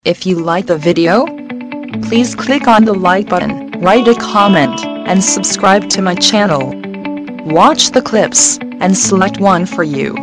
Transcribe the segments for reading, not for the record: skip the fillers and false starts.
If you like the video, please click on the like button, write a comment, and subscribe to my channel. Watch the clips and select one for you.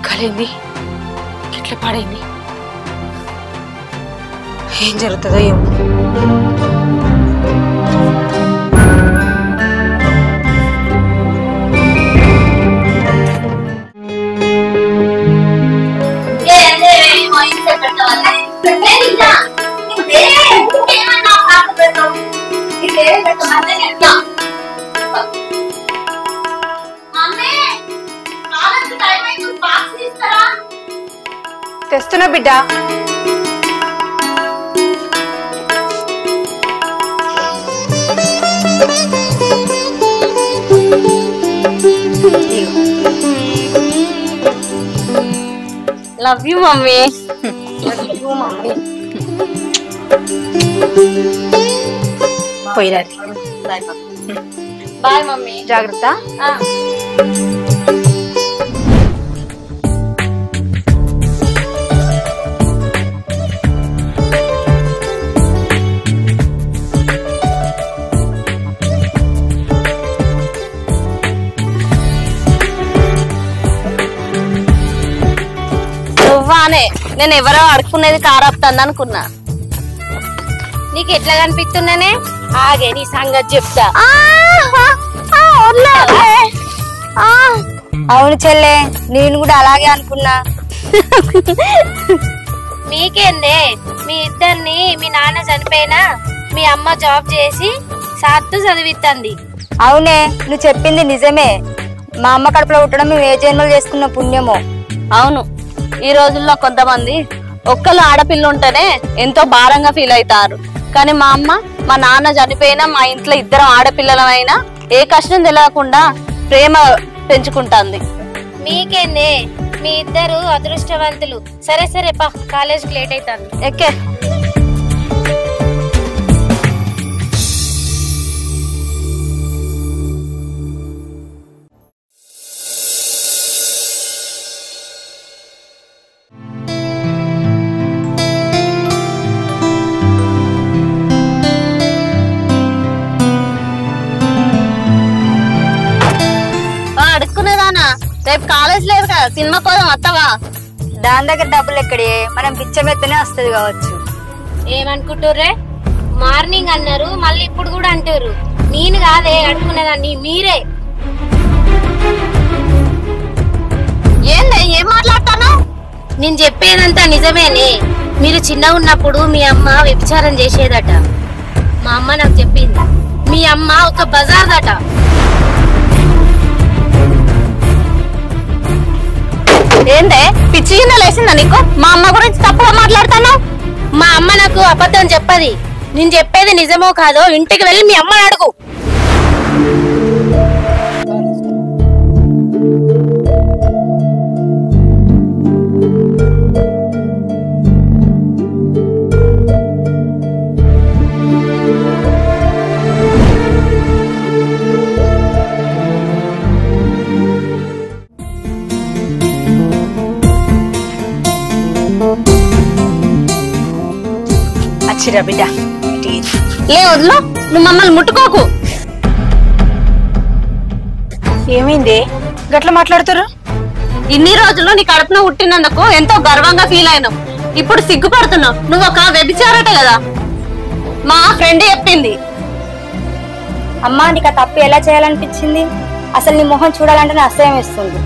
కలింది ఎట్లా పాడైంది ఏం జరుగుతుందో ఏమో తెస్తున్నా బిడ్డ love you mummy పోయిరా bye mummy జాగ్రత్త నేను ఎవరో అడుక్కునేది కారాపుతుంది అనుకున్నా నీకు ఎట్లా కనిపిస్తున్నానే ఆగే నీ సంగతి చెప్తా అవును చెల్లె నేను కూడా అలాగే అనుకున్నా మీకేందే మీ ఇద్దరిని మీ నాన్న చనిపోయినా మీ అమ్మ జాబ్ చేసి సాత్తు చదివిస్తుంది అవునే నువ్వు చెప్పింది నిజమే మా అమ్మ కడుపులో పుట్టడం మేము ఏ జన్మలు చేసుకున్న పుణ్యమో అవును ఈ రోజుల్లో కొంతమంది ఒక్కళ్ళు ఆడపిల్ల ఉంటేనే ఎంతో భారంగా ఫీల్ అవుతారు కానీ మా అమ్మ మా నాన్న చనిపోయినా మా ఇంట్లో ఇద్దరం ఆడపిల్లలమైనా ఏ కష్టం తెలియకుండా ప్రేమ పెంచుకుంటుంది మీకేంది మీ ఇద్దరు అదృష్టవంతులు సరే సరే పా కాలేజీకి లేట్ అవుతుంది ఎక్కే రేపు కాలేజ్ లేదు కదా సినిమా కోసం వస్తావా దాని దగ్గర డబ్బులు ఎక్కడే మనం పిచ్చమెత్తనే వస్తుంది కావచ్చు ఏమనుకుంటుర్రే మార్నింగ్ అన్నారు మళ్ళీ ఇప్పుడు కూడా అంటారు నేను కాదే అడుగునేదాన్ని మీరే ఏందే ఏం మాట్లాడతాను నేను చెప్పేదంతా నిజమేనే మీరు చిన్నగా ఉన్నప్పుడు మీ అమ్మ వ్యభిచారం చేసేదట మా అమ్మ నాకు చెప్పింది మీ అమ్మ ఒక బజార్ దట ఏందే పిచ్చి కింద లేసిందా నీకు మా అమ్మ గురించి తప్పుగా మాట్లాడతాను మా అమ్మ నాకు అబద్ధం చెప్పది నేను చెప్పేది నిజమో కాదో ఇంటికి వెళ్ళి మీ అమ్మని అడుగు బిడ్డ లే వదిలో నువ్వు మమ్మల్ని ముట్టుకోకు ఏమైంది గట్లా మాట్లాడుతారు ఇన్ని రోజులు నీ కడుపున పుట్టినందుకు ఎంతో గర్వంగా ఫీల్ అయినావు ఇప్పుడు సిగ్గుపడుతున్నావు నువ్వు ఒక వ్యభిచారట కదా మా ఫ్రెండ్ చెప్పింది అమ్మా నీకు ఆ తప్పు ఎలా చేయాలనిపించింది అసలు నీ మొహం చూడాలంటే అసహ్యం వేస్తుంది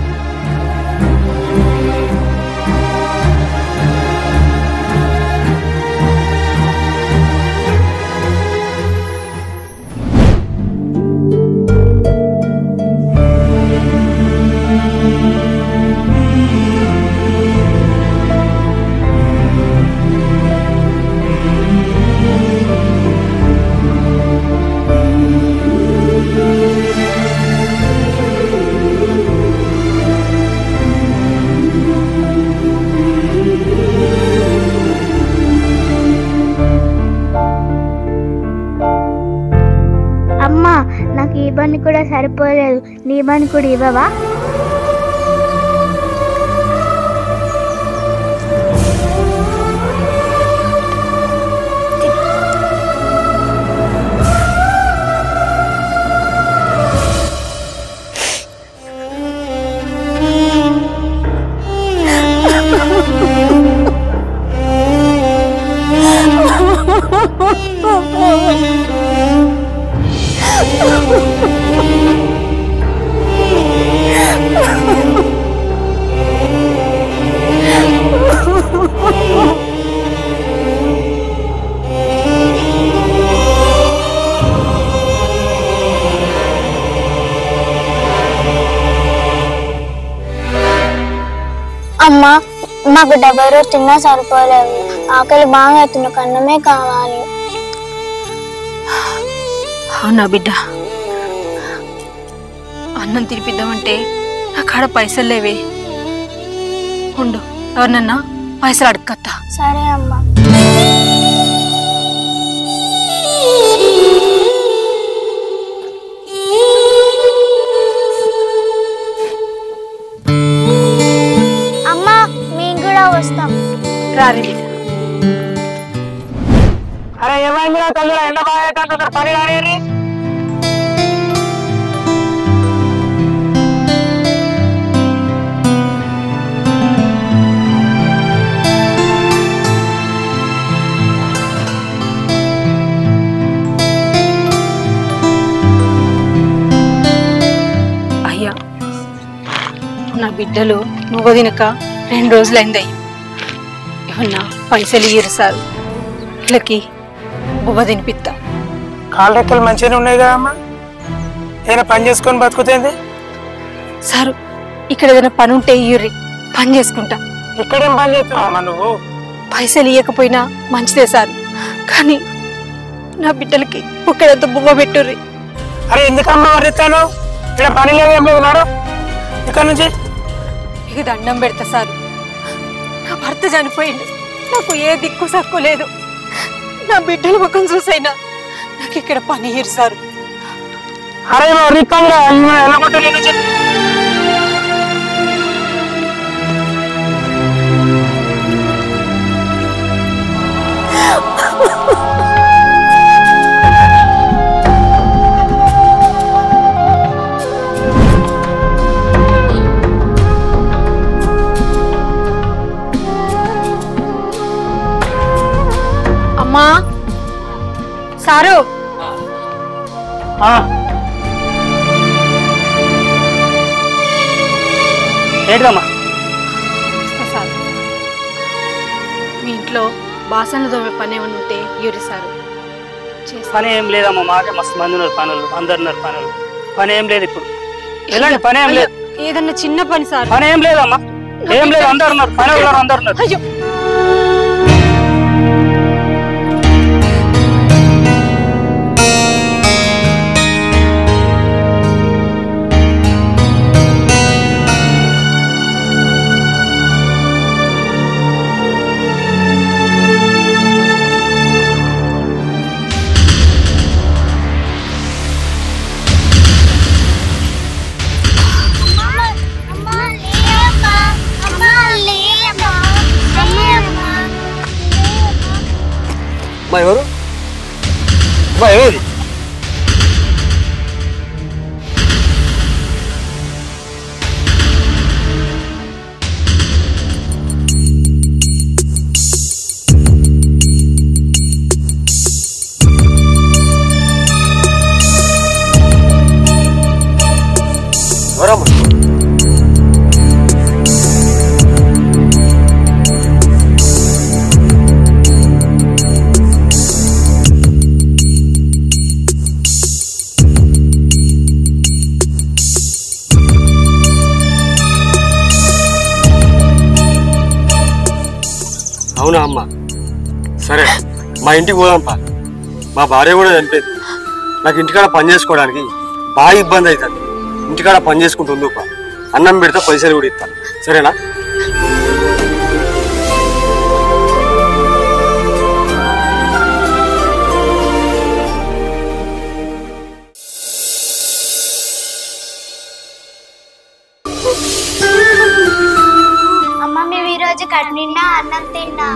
ఈ బండి కూడా సరిపోలేదు, నీ బండి కూడా ఇవ్వవా? అమ్మా, మాకు డబ్బై రోజు తిన్నా సరిపోలేదు, ఆకలి బాగా అవుతున్న కన్నమే కావాలి. అవునా బిడ్డ, అన్నం తినిపిద్దామంటే నా కాడ పైసలు లేవే. ఉండు, ఎవరినన్నా పైసలు అడగత్తా. సరే అమ్మా. అమ్మా, మేము కూడా వస్తాం. రారి బిడ్డ. అరే ఏమైంది తల్లి, ఎండ బాగా పని రాని. అయ్యా, నా బిడ్డలు నువ్వు తినక 2 రోజులైంది. ఏమన్నా పైసలు ఇయ్యరు సార్, వీళ్ళకి బువ్వ తినిపిస్తా. కాళ్ళ రెక్కలు మంచిగానే ఉన్నాయి కదా అమ్మా, ఏదైనా పని చేసుకొని బతుకుతుంది. సారు, ఇక్కడ ఏదైనా పని ఉంటే ఇయ్యుర్రి, పని చేసుకుంటా. ఇక్కడేం పని చేస్తున్నావమ్మా నువ్వు? పైసలు ఇవ్వకపోయినా మంచిదే సార్, కానీ నా బిడ్డలకి ఒక్కడంత బువ్వ పెట్టుర్రి. అరే ఎందుకమ్మా వర్రిస్తాను, ఇక్కడ పని లేదు ఏం లేదు, నాడు ఇక్కడ నుంచి. మీకు దండం పెడతా సార్, నా భర్త చనిపోయిండు, నాకు ఏ దిక్కు సక్కు లేదు. నా బిడ్డల ముఖం చూసైనా నాకు ఇక్కడ పని ఇయ్యరు సార్. అరే వర్రిస్తాను ఎలా కొట్టు నుంచి. అమ్మా, సారు, ఏంటమ్మా? సార్, మీ ఇంట్లో బాసనలు తోమే పని ఏమైనా ఉంటే ఇయ్యుర్రి సారు. పని ఏం లేదమ్మా, మాకే మస్తు మంది ఉన్నారు పనులు, అందరున్నారు పనులు. పని ఏం లేదు ఇప్పుడు, ఎలాంటి పని ఏం లేదు. ఏదన్నా చిన్న పని సార్. పని ఏం లేదమ్మా, ఏం లేదు, అందరు ఉన్నారు పని ఉన్నారు, అందరు ఉన్నారు. అయ్యో, మా ఎవరు మా ఎవరు? ఎవరమ్మా? అవునా అమ్మ, సరే మా ఇంటికి పోదాంపా. మా భార్య కూడా చనిపోయింది, నాకు ఇంటికాడ పని చేసుకోవడానికి బాగా ఇబ్బంది అవుతుంది. ఇంటికాడ పని చేసుకుంటుందిపా, అన్నం పెడితే పైసలు కూడా ఇస్తాను, సరేనా? అన్నం తిన్నా.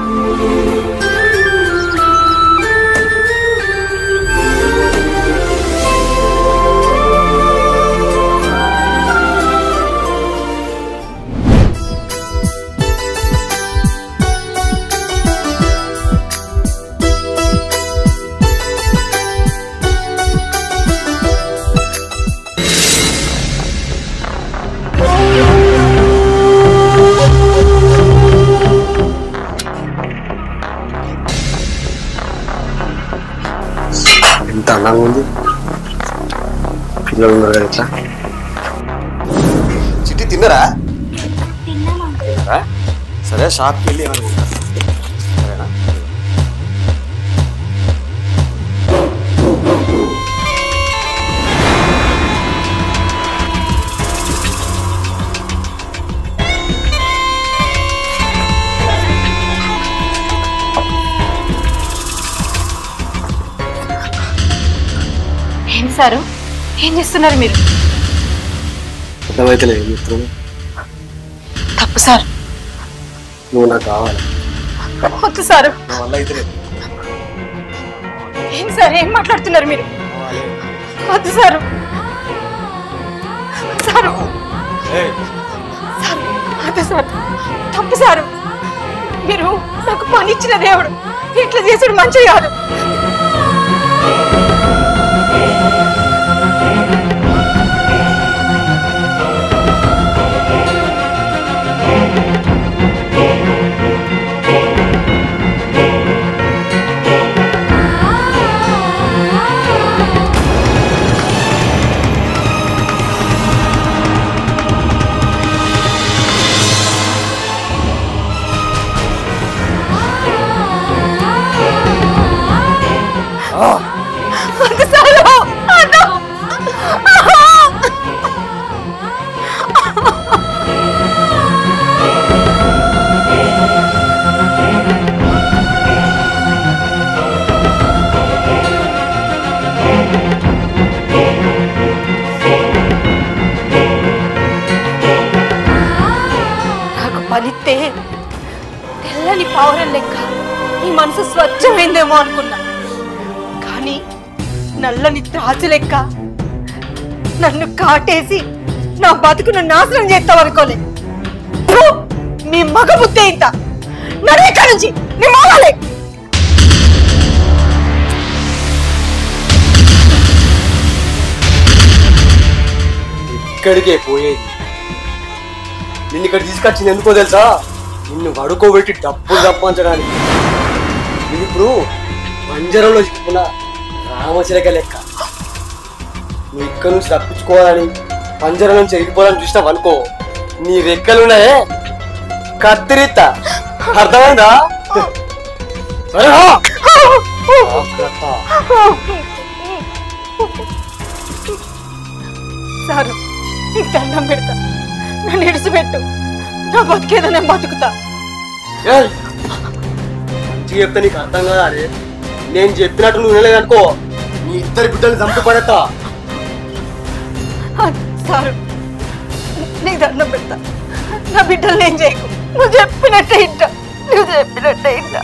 ఎంత అందంగా ఉంది. పిల్లలు ఉన్నారు కదా ఇట్లా. చిట్టి తిన్నరా? సరే షాప్కి వెళ్ళి ఏమైనా సరేనా? ఏం సారు, ఏం చేస్తున్నారు మీరు? అర్థమైతే ఏం చెప్తున్నావు? తప్పు సార్. నువ్వు నాకు కావాలి. వద్దు సారు. నా వల్ల అయితే లేదు. ఏం సార్, ఏం మాట్లాడుతున్నారు మీరు? వద్దు సారు. సారు సారు, వద్దు సార్. తప్పు సారు. మీరు నాకు పని ఇచ్చిన దేవుడు, ఇట్లా చేసుడు మంచిగా కాదు. పనితే తెల్లని పావురం లెక్క నీ మనసు స్వచ్ఛమైందేమో అనుకున్నా, కానీ నల్లని త్రాచు లెక్క నన్ను కాటేసి నా బతుకును నాశనం చేస్తావు అనుకోలే. నీ మగ బుద్ధి ఇంత నడక నుంచి నీ మోగాలే. ఇక్కడికే పోయేది. నిన్ను ఇక్కడ తీసుకొచ్చింది ఎందుకో తెలుసా? నిన్ను వడుకోబెట్టి డబ్బులు సంపాదించడానికి. నువ్వు ఇప్పుడు పంజరంలో చిక్కున్న రామచిలక లెక్క. నువ్వు ఇక్కడ నుంచి తప్పించుకోవాలని, పంజరం నుంచి ఎగిరిపోవాలని చూసినావు అనుకో, నీ రెక్కలున్నాయే కత్తిరిత్తా. అర్థమైందా? సారు, నీకు దండం పెడతా, నన్ను ఇడిచిపెట్టు. నా బతికేదో నేను బతుకుతా. మంచిగా చెప్తే నీకు అర్థం కదా? అరే నేను చెప్పినట్టు నువ్వు వినలేదనుకో, నీ ఇద్దరు బిడ్డలు చంపు పడతా. సారు, నీకు దండం పెడతా, నా బిడ్డలు నేను చేయకు. నువ్వు చెప్పినట్టే ఇంట, నువ్వు చెప్పినట్టే ఇంట.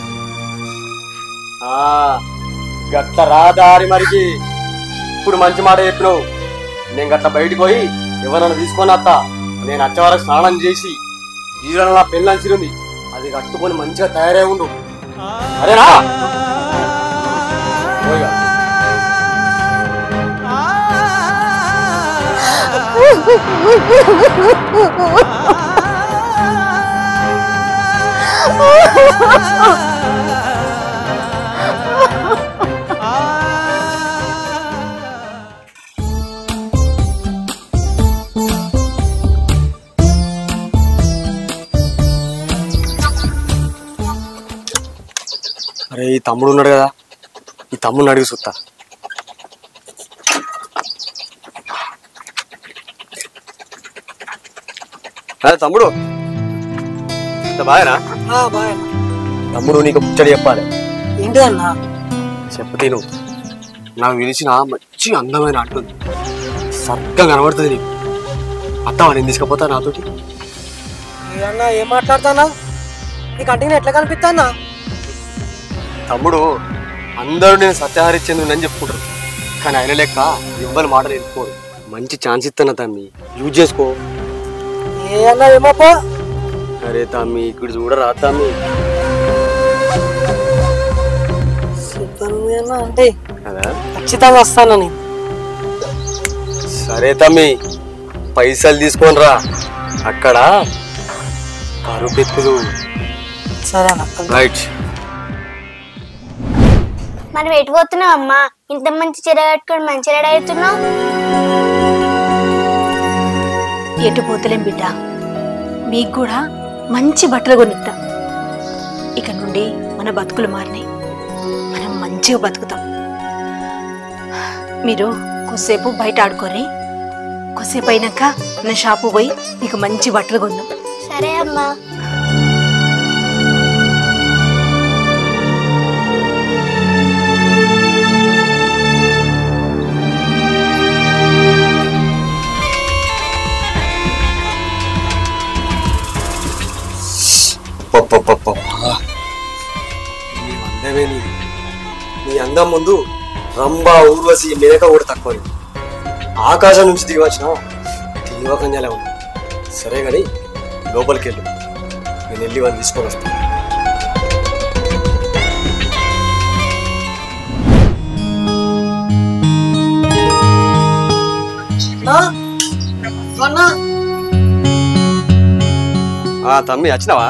గట్ల రాదారి మరికి. ఇప్పుడు మంచి మాట చెప్పినావు. నేను గట్ల బయటకు పోయి ఎవరన్నా తీసుకొని వస్తా. నేను వచ్చే వరకు స్నానం చేసి జీవన నా పెళ్ళంచిరుంది, అది కట్టుకొని మంచిగా తయారై ఉండు. అరేనా? అరే ఈ తమ్ముడు ఉన్నాడు కదా, ఈ తమ్ముడిని అడిగి చూస్తా. అదే తమ్ముడు, బాగానా? తమ్ముడు నీకు ముచ్చడి చెప్పాలి. ఏంటి అన్నా? చెప్తే నువ్వు నాకు తెలిసిన మంచి అందమైన అంటుంది, సరిగ్గా కనబడుతుంది నీకు. అత్తావా నేను తీసుకపోతా నాతోటి? అన్నా ఏం మాట్లాడతానా? నీ కంటికి ఎట్లా కనిపిస్తానా? తమ్ముడు అందరూ నేను సత్యహరిచంద్రుని అని చెప్పుకుంటారు, కానీ ఆయన లెక్క ఎవ్వరి మాటలు వెళ్ళిపోరు. మంచి ఛాన్స్ ఇస్తాను తమ్మి, యూజ్ చేసుకో. ఏ అన్నా ఏమప్పా? అరే తమ్మి ఇక్కడ చూడరా తమ్మి. అంటే కదా ఖచ్చితంగా వస్తానని. సరే తమ్మి, పైసలు తీసుకొని రా, అక్కడ కరువు ఎక్కుదు. సరే అన్న. రైట్. మనం ఎటు పోతున్నావు అమ్మా? ఇంత మంచి చీర కట్టుకొని మంచి రెడీ అవుతున్నావు. ఎటు పోతలేం బిడ్డ, మీకు కూడా మంచి బట్టలు కొనిద్దాం. ఇక నుండి మన బతుకులు మారినాయి, మనం మంచిగా బతుకుతాం. మీరు కొద్దిసేపు బయట ఆడుకోరి, కొద్దిసేపు అయినాక మన షాపు పోయి మీకు మంచి బట్టలు కొందాం. సరే అమ్మా. నీ అందం ముందు రంభా ఊర్వశి మేక కూడా తక్కువ. ఆకాశం నుంచి దిగి వచ్చిన తీవ్రకంగానే ఉంది. సరే గాని లోపలికి వెళ్ళు, నేను వెళ్ళి వాళ్ళని తీసుకొని వస్తాను. తమ్మి వచ్చినావా?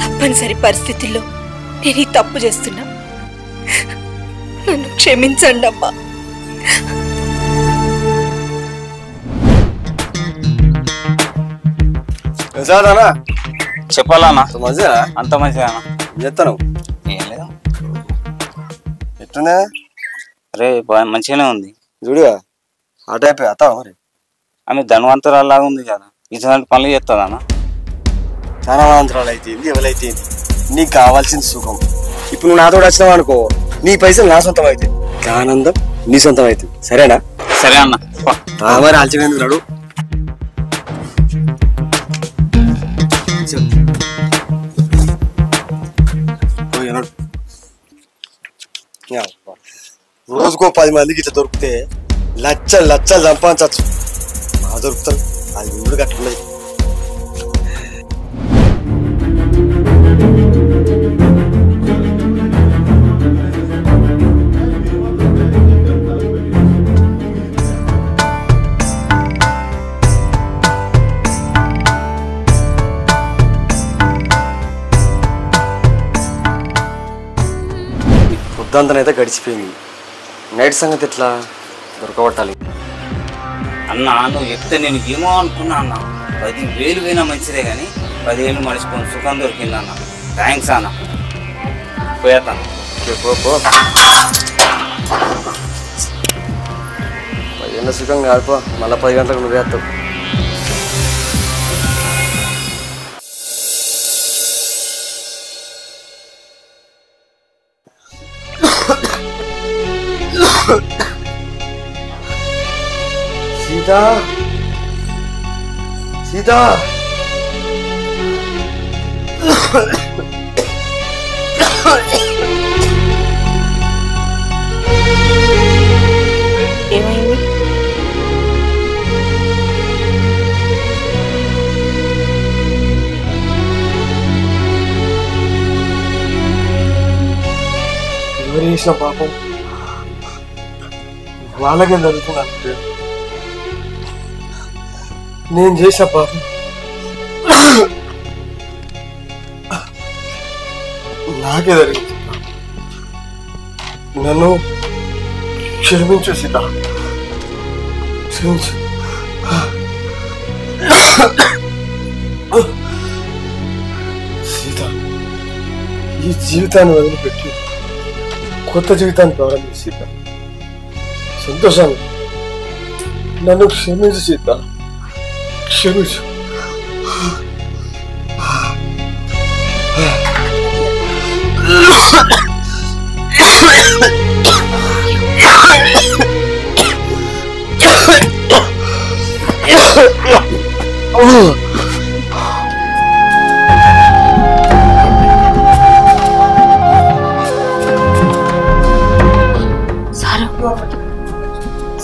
తప్పనిసరి పరిస్థితుల్లో నేను ఈ తప్పు చేస్తున్నా, నన్ను క్షమించండి అమ్మా. చెప్పాలన్నా? మంచిగా అంత మంచిగా చెప్తాను. ఏం లేదు, ఎట్లుందా? అరే మంచిగానే ఉంది. చూడుగా ఆ టైప్ అత్తావా మరి? ఆమె ధనవంతరాలాగా ఉంది కదా, ఇటువంటి పనులు చేస్తుందన్నా. ధనవంతరాలు అయితే ఎవరైతే నీకు కావాల్సిన సుఖం. ఇప్పుడు నువ్వు నాతో వచ్చినావు అనుకో, నీ పైసలు నా సొంతం అయితే, ఆనందం నీ సొంతం అవుతుంది. సరేనా? సరే అన్న. మరి ఆల్చిపోయింది నాడు. రోజుకో 10 మందికి ఇట్లా దొరికితే లచ్చలు లచ్చలు సంపాదించచ్చు. మా దొరుకుతారు, అది ముందు కట్టుకున్నది. పొద్దంతనైతే గడిచిపోయింది. నైట్ సంగతి ఎట్లా దొరకబట్టాలి? అన్న నువ్వు చెప్తే నేను ఏమో అనుకున్నా అన్న. 10,000 పోయినా మంచిదే కానీ 10,000 మర్చిపోయి సుఖం దొరికింది అన్న. థ్యాంక్స్ అన్న. పోయేస్తాను. పదిహేను సుఖం కాదుపో, మళ్ళీ 10 గంటలకు నువ్వు వేస్తావు. సీతా సీతా ఏమైంది? ఎవరు చేసిన పాపం వాళ్ళకే జరుగుతుంది. నేను చేసిన పాపం నాకే జరిగింది. నన్ను క్షమించు సీత, క్షమించు. సీత, ఈ జీవితాన్ని వదిలిపెట్టి కొత్త జీవితాన్ని ప్రారంభించి సీత, సంతోషాన్ని నన్ను క్షమించు సీత, క్షమించు.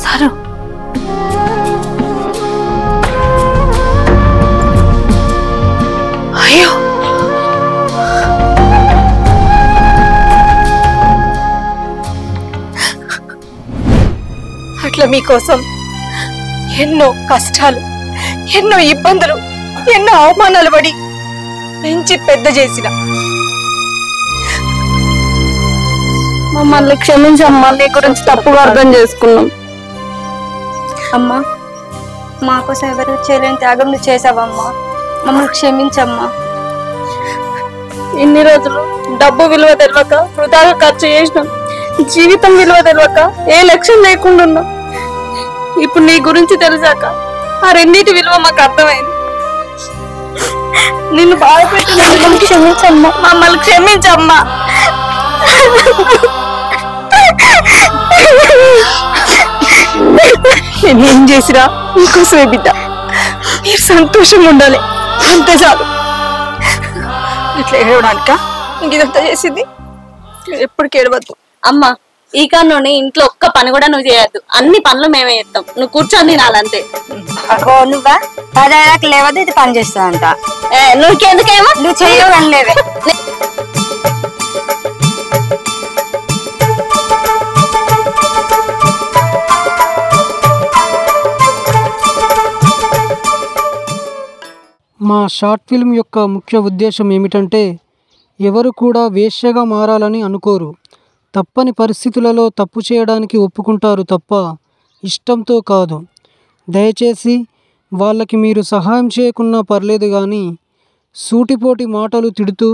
సారు, అయ్యో అట్లా మీకోసం ఎన్నో కష్టాలు, ఎన్నో ఇబ్బందులు, ఎన్నో అవమానాలు పడి పెంచి పెద్ద చేసిన మమ్మల్ని క్షమించమ్మా, నీ గురించి తప్పుగా అర్థం చేసుకున్నాం. అమ్మా, మా కోసం ఎవరు చేయలేని త్యాగం నువ్వు చేసావమ్మా, మమ్మల్ని క్షమించమ్మా. ఇన్ని రోజులు డబ్బు విలువ తెలియక వృధాగా ఖర్చు చేసినాం, జీవితం విలువ తెలియక ఏ లక్ష్యం లేకుండా ఉన్నాం. ఇప్పుడు నీ గురించి తెలిసాక ఆ రెండింటి విలువ మాకు అర్థమైంది. నిన్ను బాధపెట్టిన క్షమించమ్మా, మమ్మల్ని క్షమించమ్మా. నేనేం చేసినా మీకోసమే బిడ్డ, మీరు సంతోషంగా ఉండాలి, అంతే చాలు. ఇట్లా ఏడవడానిక ఇంకిదంతా చేసింది? ఎప్పటికీ ఏడవద్దు అమ్మా. ఈ కారణంలోనే ఇంట్లో ఒక్క పని కూడా నువ్వు చేయొద్దు, అన్ని పనులు మేమే చేస్తాం, నువ్వు కూర్చొని తినాలంతే. అగో నువ్వా 10 లేవద్దు, ఇది పని చేస్తావంట. నువ్వుకెందుకేమో నువ్వు చెయ్యవు అనలేవే. మా షార్ట్ ఫిల్మ్ యొక్క ముఖ్య ఉద్దేశం ఏమిటంటే, ఎవరు కూడా వేశ్యగా మారాలని అనుకోరు. తప్పని పరిస్థితులలో తప్పు చేయడానికి ఒప్పుకుంటారు తప్ప ఇష్టంతో కాదు. దయచేసి వాళ్ళకి మీరు సహాయం చేయకున్నా పర్లేదు కానీ సూటిపోటి మాటలు తిడుతూ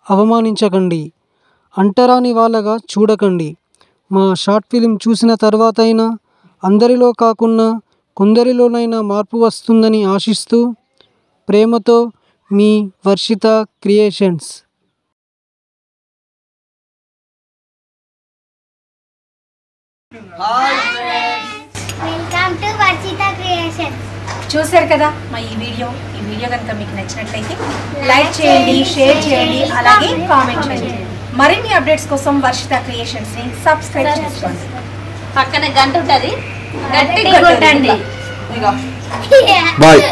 అవమానించకండి, అంటరాని వాళ్ళగా చూడకండి. మా షార్ట్ ఫిల్మ్ చూసిన తర్వాతైనా అందరిలో కాకున్నా కొందరిలోనైనా మార్పు వస్తుందని ఆశిస్తూ ప్రేమతో మీ Varshitha creations. Welcome to Varshitha creations. చూశారు కదా మా ఈ వీడియో కనుక మీకు నచ్చినట్లయితే లైక్ చేయండి, షేర్ చేయండి, అలాగే కామెంట్ చేయండి. మరిన్ని అప్డేట్స్ కోసం వర్షిత క్రియేషన్స్ ని సబ్స్క్రైబ్ చేసుకోండి. పక్కన గంట ఉంటుంది, గట్టిగా కొట్టండి. బాయ్.